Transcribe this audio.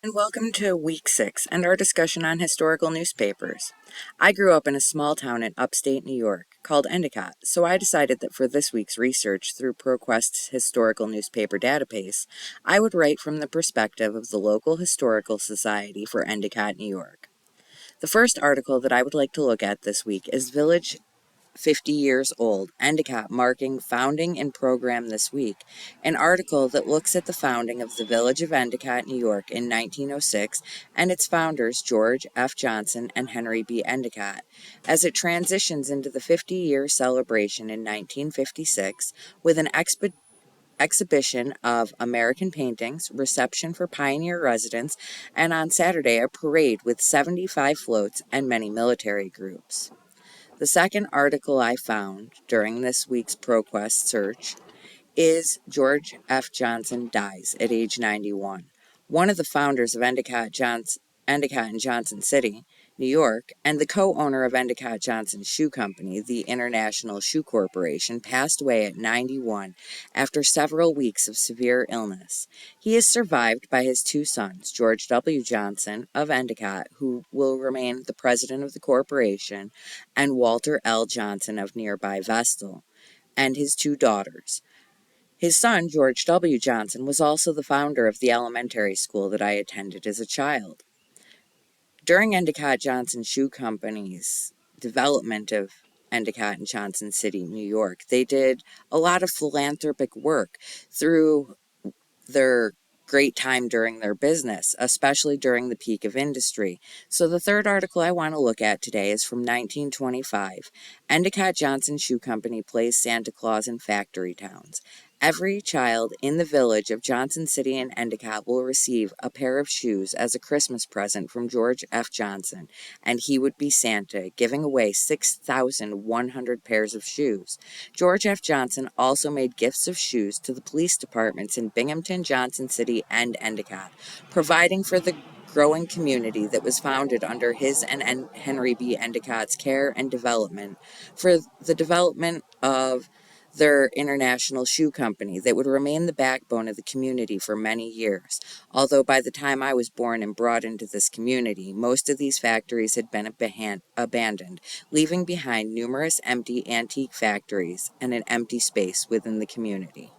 And welcome to week 6 and our discussion on historical newspapers. I grew up in a small town in upstate New York called Endicott, so I decided that for this week's research through ProQuest's historical newspaper database, I would write from the perspective of the local historical society for Endicott, New York. The first article that I would like to look at this week is Village 50 Years Old, Endicott Marking Founding and Program This Week, an article that looks at the founding of the village of Endicott, New York in 1906 and its founders George F. Johnson and Henry B. Endicott, as it transitions into the 50-year celebration in 1956 with an exhibition of American paintings, reception for pioneer residents, and on Saturday a parade with 75 floats and many military groups. The second article I found during this week's ProQuest search is George F. Johnson dies at age 91. One of the founders of Endicott in Johnson City, New York, and the co-owner of Endicott Johnson Shoe Company, the International Shoe Corporation, passed away at 91 after several weeks of severe illness. He is survived by his two sons, George W. Johnson of Endicott, who will remain the president of the corporation, and Walter L. Johnson of nearby Vestal, and his two daughters. His son, George W. Johnson, was also the founder of the elementary school that I attended as a child. During Endicott Johnson Shoe Company's development of Endicott and Johnson City, New York, they did a lot of philanthropic work through their great time during their business, especially during the peak of industry. So the third article I want to look at today is from 1925. Endicott Johnson Shoe Company plays Santa Claus in factory towns. Every child in the village of Johnson City and Endicott will receive a pair of shoes as a Christmas present from George F. Johnson, and he would be Santa, giving away 6,100 pairs of shoes. George F. Johnson also made gifts of shoes to the police departments in Binghamton, Johnson City, and Endicott, providing for the growing community that was founded under his and Henry B. Endicott's care and development for the development of their international shoe company that would remain the backbone of the community for many years. Although by the time I was born and brought into this community, most of these factories had been abandoned, leaving behind numerous empty antique factories and an empty space within the community.